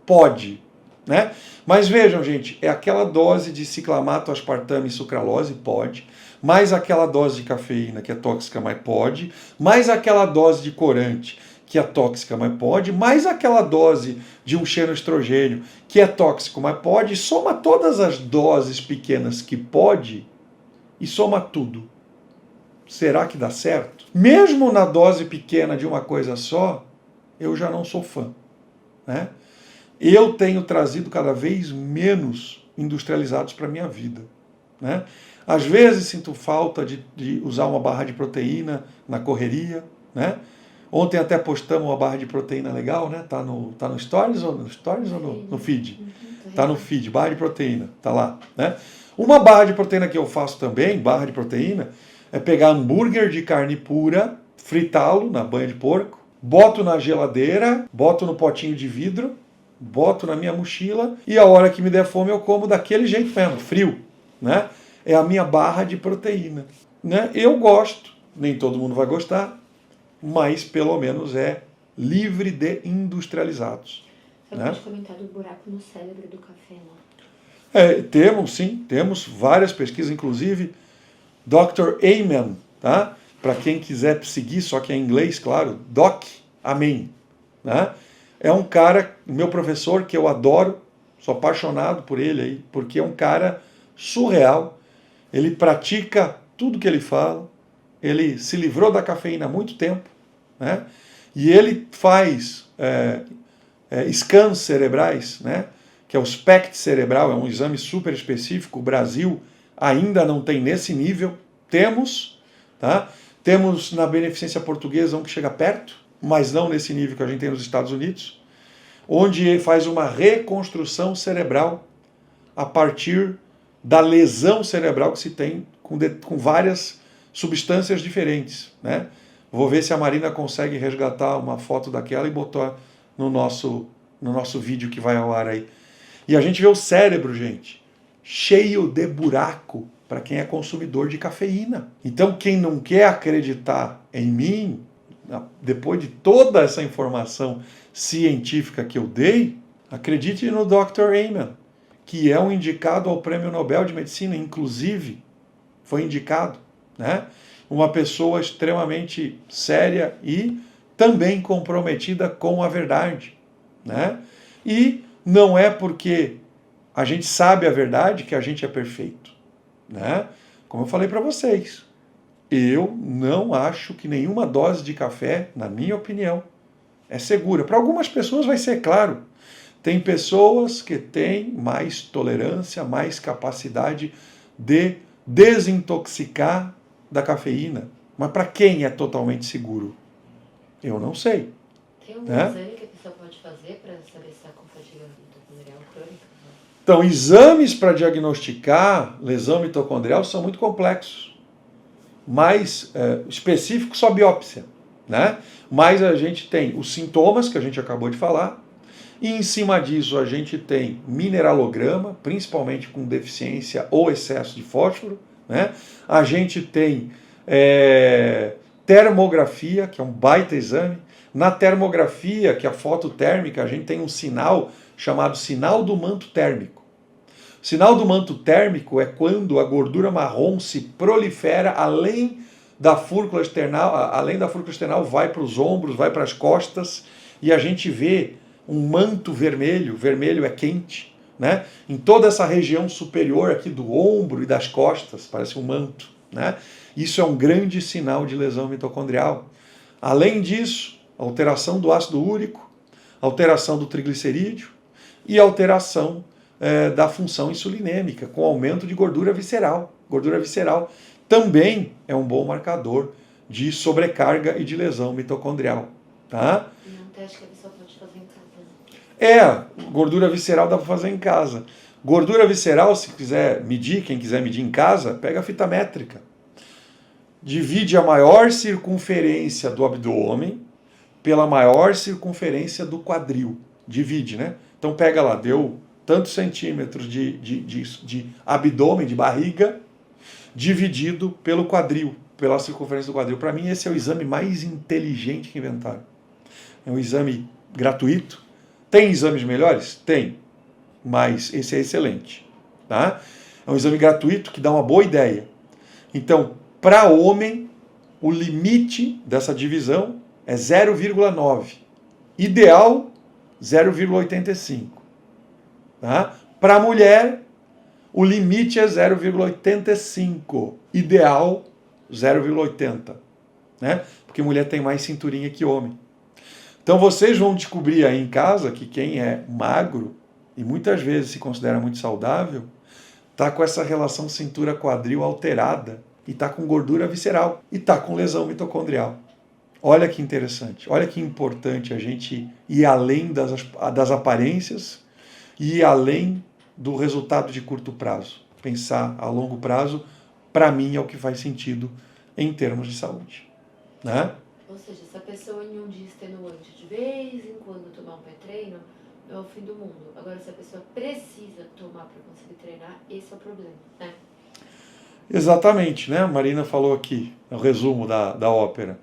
pode, né? Mas vejam, gente, é aquela dose de ciclamato, aspartame e sucralose, pode, mais aquela dose de cafeína que é tóxica, mas pode, mais aquela dose de corante que é tóxica, mas pode, mais aquela dose de um xenoestrogênio que é tóxico, mas pode, soma todas as doses pequenas que pode e soma tudo. Será que dá certo? Mesmo na dose pequena de uma coisa só, eu já não sou fã, né? Eu tenho trazido cada vez menos industrializados para a minha vida, né? Às vezes sinto falta de usar uma barra de proteína na correria, né? Ontem até postamos uma barra de proteína legal, né? Tá no Stories ou no feed? Tá no feed, barra de proteína, tá lá, né? Uma barra de proteína que eu faço também, barra de proteína, é pegar hambúrguer de carne pura, fritá-lo na banha de porco, boto na geladeira, boto no potinho de vidro, boto na minha mochila e a hora que me der fome eu como daquele jeito mesmo, frio, né? É a minha barra de proteína, né? Eu gosto, nem todo mundo vai gostar, mas pelo menos é livre de industrializados. Você né? pode comentar do buraco no cérebro do café, né? Temos várias pesquisas, inclusive Dr. Amen, tá? Para quem quiser seguir, só que é em inglês, claro, Doc Amen, né? É um cara, meu professor, que eu adoro, sou apaixonado por ele aí, porque é um cara surreal, ele pratica tudo que ele fala, ele se livrou da cafeína há muito tempo, né? E ele faz scans cerebrais, né? Que é o SPECT cerebral, é um exame super específico, o Brasil ainda não tem nesse nível, tá? Temos na Beneficência Portuguesa um que chega perto, mas não nesse nível que a gente tem nos Estados Unidos, onde faz uma reconstrução cerebral a partir da lesão cerebral que se tem com várias substâncias diferentes, né? Vou ver se a Marina consegue resgatar uma foto daquela e botar no nosso vídeo que vai ao ar aí. E a gente vê o cérebro, gente, cheio de buraco para quem é consumidor de cafeína. Então, quem não quer acreditar em mim, depois de toda essa informação científica que eu dei, acredite no Dr. Amen, que é um indicado ao Prêmio Nobel de Medicina, inclusive, foi indicado, né? Uma pessoa extremamente séria e também comprometida com a verdade, né? E não é porque a gente sabe a verdade que a gente é perfeito, né? Como eu falei para vocês, Eu não acho que nenhuma dose de café, na minha opinião, é segura. Para algumas pessoas vai ser, claro. Tem pessoas que têm mais tolerância, mais capacidade de desintoxicar da cafeína. Mas para quem é totalmente seguro? Eu não sei. Tem algum Né? exame que a pessoa pode fazer para saber se está com fadiga mitocondrial crônica? Então, exames para diagnosticar lesão mitocondrial são muito complexos. Mais específico, só biópsia. Né? Mas a gente tem os sintomas que a gente acabou de falar, e em cima disso a gente tem mineralograma, principalmente com deficiência ou excesso de fósforo. Né? A gente tem termografia, que é um baita exame. Na termografia, que é a foto térmica, a gente tem um sinal chamado sinal do manto térmico. O sinal do manto térmico é quando a gordura marrom se prolifera além da fúrcula external, vai para os ombros, vai para as costas, e a gente vê um manto vermelho, vermelho é quente, né? Em toda essa região superior aqui do ombro e das costas, parece um manto, né? Isso é um grande sinal de lesão mitocondrial. Além disso, alteração do ácido úrico, alteração do triglicerídeo e alteração da função insulinêmica, com aumento de gordura visceral. Gordura visceral também é um bom marcador de sobrecarga e de lesão mitocondrial. Tá? E é um teste que a pessoa pode fazer em casa. Gordura visceral dá para fazer em casa. Gordura visceral, se quiser medir, quem quiser medir em casa, pega a fita métrica. Divide a maior circunferência do abdômen pela maior circunferência do quadril. Divide, né? Então pega lá, deu tantos centímetros de abdômen, de barriga, dividido pelo quadril, pela circunferência do quadril. Para mim, esse é o exame mais inteligente que inventaram. É um exame gratuito. Tem exames melhores? Tem. Mas esse é excelente. Tá? É um exame gratuito que dá uma boa ideia. Então, para homem, o limite dessa divisão é 0,9. Ideal, 0,85. Tá? Para mulher, o limite é 0,85. Ideal, 0,80. Né? Porque mulher tem mais cinturinha que homem. Então vocês vão descobrir aí em casa que quem é magro, e muitas vezes se considera muito saudável, está com essa relação cintura-quadril alterada, e está com gordura visceral, e está com lesão mitocondrial. Olha que interessante, olha que importante a gente ir além das aparências e ir além do resultado de curto prazo. Pensar a longo prazo, para mim, é o que faz sentido em termos de saúde. Né? Ou seja, se a pessoa em um dia extenuante de vez em quando tomar um pré-treino, não é o fim do mundo. Agora, se a pessoa precisa tomar para conseguir treinar, esse é o problema, né? Exatamente, né? A Marina falou aqui, no resumo da ópera.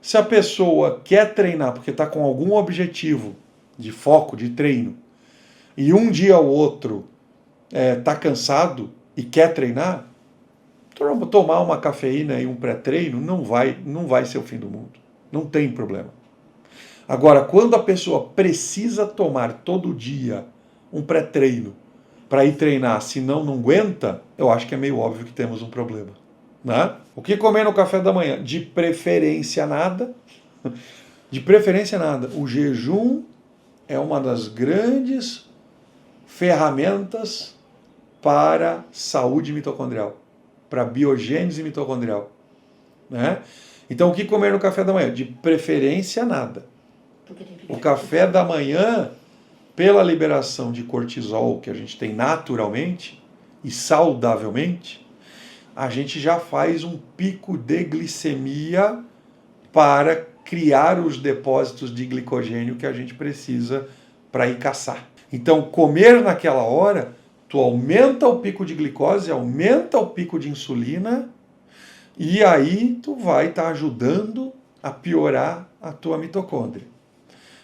Se a pessoa quer treinar porque está com algum objetivo de foco, de treino, e um dia ou outro está cansado e quer treinar, tomar uma cafeína e um pré-treino não vai ser o fim do mundo. Não tem problema. Agora, quando a pessoa precisa tomar todo dia um pré-treino para ir treinar, senão não aguenta, eu acho que é meio óbvio que temos um problema. Né? O que comer no café da manhã? De preferência nada. De preferência nada. O jejum é uma das grandes ferramentas para saúde mitocondrial, para biogênese mitocondrial. Né? Então, o que comer no café da manhã? De preferência nada. O café da manhã, pela liberação de cortisol que a gente tem naturalmente e saudavelmente, a gente já faz um pico de glicemia para criar os depósitos de glicogênio que a gente precisa para ir caçar. Então, comer naquela hora, tu aumenta o pico de glicose, aumenta o pico de insulina, e aí tu vai estar ajudando a piorar a tua mitocôndria.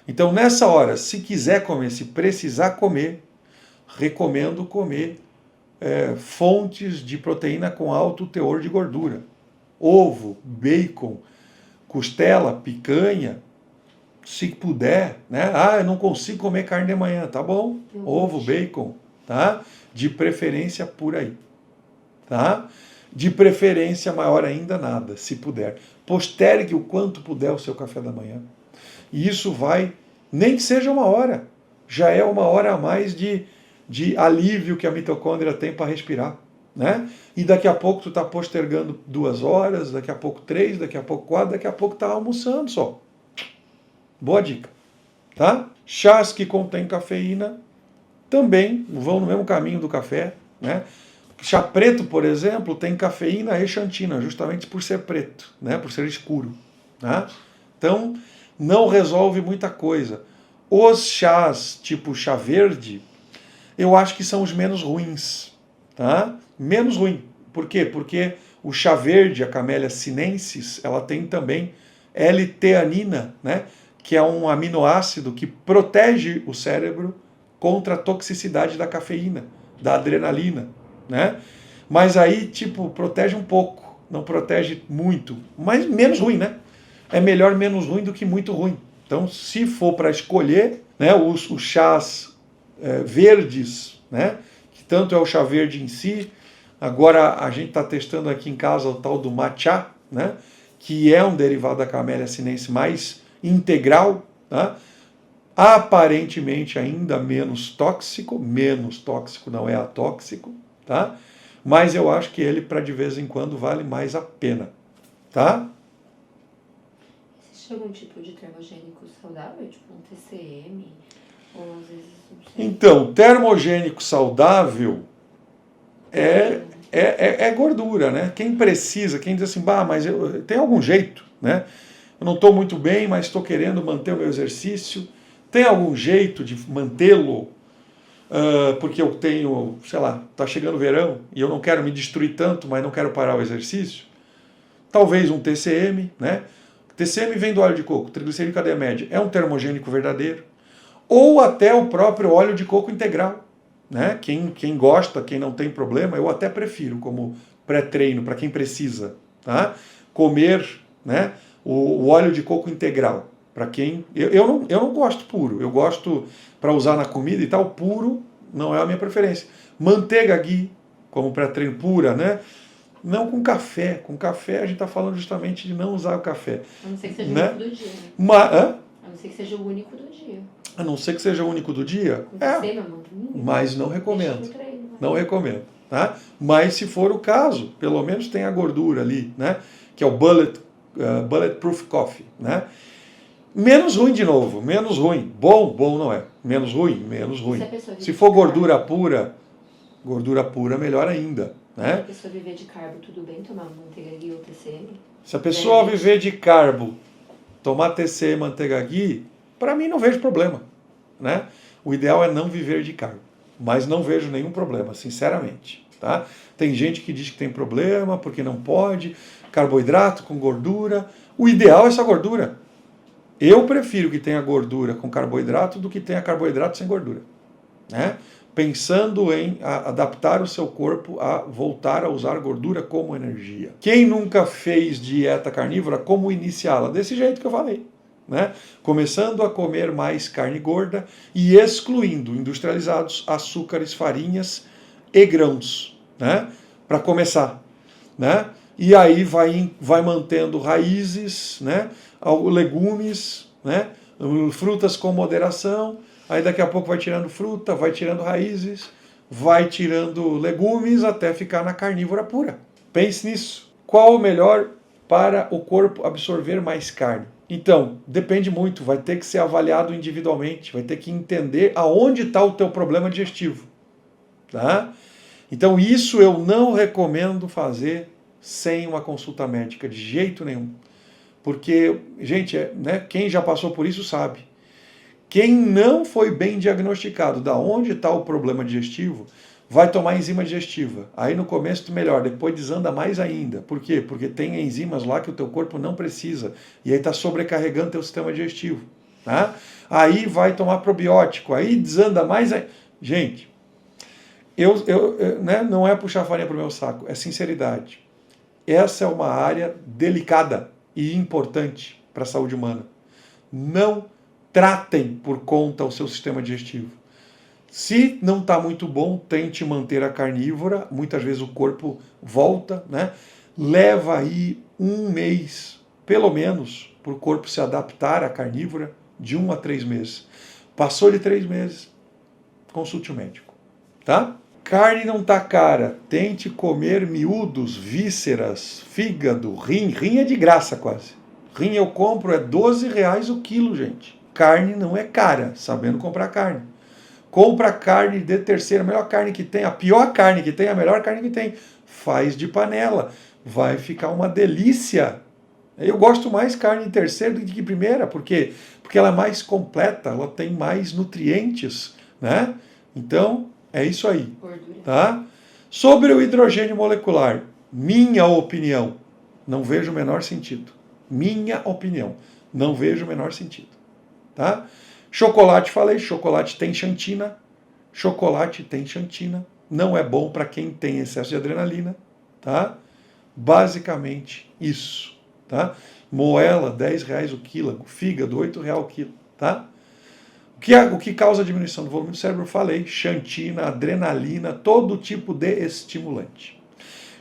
Então, nessa hora, se quiser comer, se precisar comer, recomendo comer fontes de proteína com alto teor de gordura. Ovo, bacon, costela, picanha, se puder, né? Eu não consigo comer carne de manhã, tá bom? Ovo, bacon, tá? De preferência por aí, tá? De preferência, maior ainda, nada, se puder. Postergue o quanto puder o seu café da manhã. E isso vai, nem que seja 1 hora, já é 1 hora a mais de alívio que a mitocôndria tem para respirar. Né? E daqui a pouco tu está postergando 2 horas, daqui a pouco 3, daqui a pouco 4, daqui a pouco está almoçando só. Boa dica. Tá? Chás que contêm cafeína também vão no mesmo caminho do café. Né? Chá preto, por exemplo, tem cafeína e xantina, justamente por ser preto, né? Por ser escuro. Tá? Então, não resolve muita coisa. Os chás tipo chá verde, eu acho que são os menos ruins. Tá? Menos ruim. Por quê? Porque o chá verde, a Camellia sinensis, ela tem também L-teanina, né? Que é um aminoácido que protege o cérebro contra a toxicidade da cafeína, da adrenalina. Né? Mas aí, tipo, protege um pouco, não protege muito, mas menos ruim, né? É melhor menos ruim do que muito ruim. Então, se for para escolher, né, os chás verdes, né, que tanto é o chá verde em si, agora a gente está testando aqui em casa o tal do matcha, né, que é um derivado da Camellia sinensis mais integral, tá? Aparentemente ainda menos tóxico não é atóxico, tá? Mas eu acho que ele, para de vez em quando, vale mais a pena, tá? Existe algum tipo de termogênico saudável, tipo um TCM? Ou às vezes, não sei. Então, termogênico saudável é gordura, né? Quem precisa, quem diz assim, bah, mas tem algum jeito, né? Eu não estou muito bem, mas estou querendo manter o meu exercício. Tem algum jeito de mantê-lo? Porque eu tenho, sei lá, está chegando o verão e eu não quero me destruir tanto, mas não quero parar o exercício. Talvez um TCM, né? TCM vem do óleo de coco, triglicerídeo cadeia média, é um termogênico verdadeiro. Ou até o próprio óleo de coco integral, né? Quem gosta, quem não tem problema, eu até prefiro como pré-treino, para quem precisa, tá? Comer, né, o óleo de coco integral. Para quem. Eu não gosto puro, eu gosto para usar na comida e tal, puro não é a minha preferência. Manteiga ghee, como pré-treino pura, né? Não com café. Com café a gente está falando justamente de não usar o café. A não ser que seja né? o único do dia. Né? A não ser que seja o único do dia. A não ser que seja o único do dia? Mas não recomendo. Não recomendo. Tá? Mas se for o caso, pelo menos tem a gordura ali, né? Que é o Bulletproof Coffee. Né? Menos ruim de novo, menos ruim. Bom não é. Menos ruim. Se for gordura pura melhor ainda. Né? Se a pessoa viver de carbo, tudo bem tomar manteiga ghee ou TCM? Se a pessoa viver de carbo, tomar TCM e manteiga ghee, para mim não vejo problema. Né? O ideal é não viver de carbo. Mas não vejo nenhum problema, sinceramente. Tá? Tem gente que diz que tem problema porque não pode, carboidrato com gordura. O ideal é essa gordura. Eu prefiro que tenha gordura com carboidrato do que tenha carboidrato sem gordura. Né? Pensando em adaptar o seu corpo a voltar a usar gordura como energia. Quem nunca fez dieta carnívora, como iniciá-la? Desse jeito que eu falei. Né? Começando a comer mais carne gorda e excluindo industrializados, açúcares, farinhas e grãos. Né? Para começar. Né? E aí vai mantendo raízes, né? Legumes, né? Frutas com moderação. Aí daqui a pouco vai tirando fruta, vai tirando raízes, vai tirando legumes até ficar na carnívora pura. Pense nisso. Qual o melhor para o corpo absorver mais carne? Então, depende muito, vai ter que ser avaliado individualmente, vai ter que entender aonde está o teu problema digestivo. Tá? Então isso eu não recomendo fazer sem uma consulta médica, de jeito nenhum. Porque, gente, né, quem já passou por isso sabe. Quem não foi bem diagnosticado da onde está o problema digestivo, vai tomar enzima digestiva. Aí no começo melhor, depois desanda mais ainda. Por quê? Porque tem enzimas lá que o teu corpo não precisa. E aí está sobrecarregando teu sistema digestivo. Tá? Aí vai tomar probiótico, aí desanda mais ainda. Gente, né, não é puxar farinha para o meu saco, é sinceridade. Essa é uma área delicada e importante para a saúde humana. Não tratem por conta o seu sistema digestivo. Se não está muito bom, tente manter a carnívora. Muitas vezes o corpo volta, né? Leva aí 1 mês, pelo menos, para o corpo se adaptar à carnívora, de 1 a 3 meses. Passou de 3 meses, consulte o médico, tá? Carne não tá cara, tente comer miúdos, vísceras, fígado, rim. Rim é de graça quase. Rim eu compro, é R$12 o quilo, gente. Carne não é cara, sabendo comprar carne. Compra carne de terceira, a melhor carne que tem, a pior carne que tem, a melhor carne que tem. Faz de panela, vai ficar uma delícia. Eu gosto mais carne de terceira do que de primeira, por quê? Porque ela é mais completa, ela tem mais nutrientes, né? Então, é isso aí, tá? Sobre o hidrogênio molecular, minha opinião, não vejo o menor sentido. Minha opinião, não vejo o menor sentido, tá? Chocolate, falei, chocolate tem xantina. Chocolate tem xantina. Não é bom para quem tem excesso de adrenalina, tá? Basicamente isso, tá? Moela, R$10 o quilo. Fígado, R$8 o quilo, tá? O que causa diminuição do volume do cérebro? Eu falei, xantina, adrenalina, todo tipo de estimulante.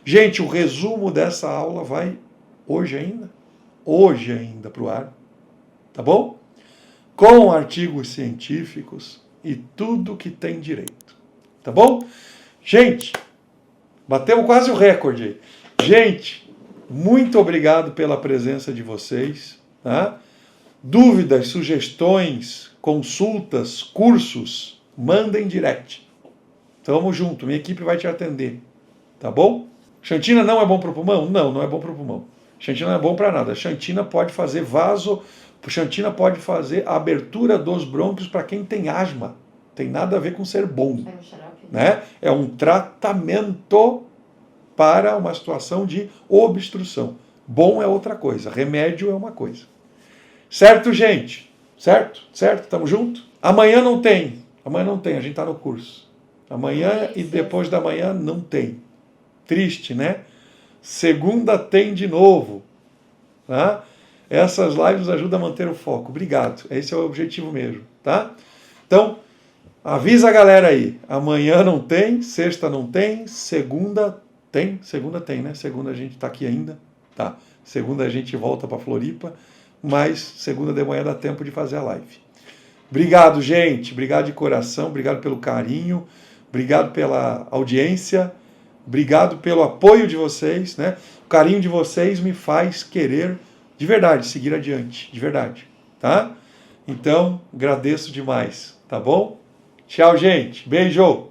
Gente, o resumo dessa aula vai hoje ainda para o ar, tá bom? Com artigos científicos e tudo que tem direito. Tá bom? Gente, batemos quase o recorde aí. Gente, muito obrigado pela presença de vocês. Tá? Dúvidas, sugestões, consultas, cursos, mandem direct. Tamo junto, minha equipe vai te atender. Tá bom? Xantina não é bom para o pulmão? Não, não é bom para o pulmão. Xantina não é bom para nada. Xantina pode fazer Xantina pode fazer a abertura dos brônquios para quem tem asma. Tem nada a ver com ser bom. É um xarope, né? É um tratamento para uma situação de obstrução. Bom é outra coisa. Remédio é uma coisa. Certo, gente? Certo? Certo? Tamo junto? Amanhã não tem. Amanhã não tem. A gente tá no curso. Amanhã e depois da manhã não tem. Triste, né? Segunda tem de novo. Tá? Essas lives ajudam a manter o foco. Obrigado. Esse é o objetivo mesmo, tá? Então, avisa a galera aí. Amanhã não tem, sexta não tem, segunda tem, né? Segunda a gente tá aqui ainda, tá? Segunda a gente volta para Floripa, mas segunda de manhã dá tempo de fazer a live. Obrigado, gente. Obrigado de coração, obrigado pelo carinho, obrigado pela audiência, obrigado pelo apoio de vocês, né? O carinho de vocês me faz querer de verdade, seguir adiante, de verdade, tá? Então, agradeço demais, tá bom? Tchau, gente. Beijo!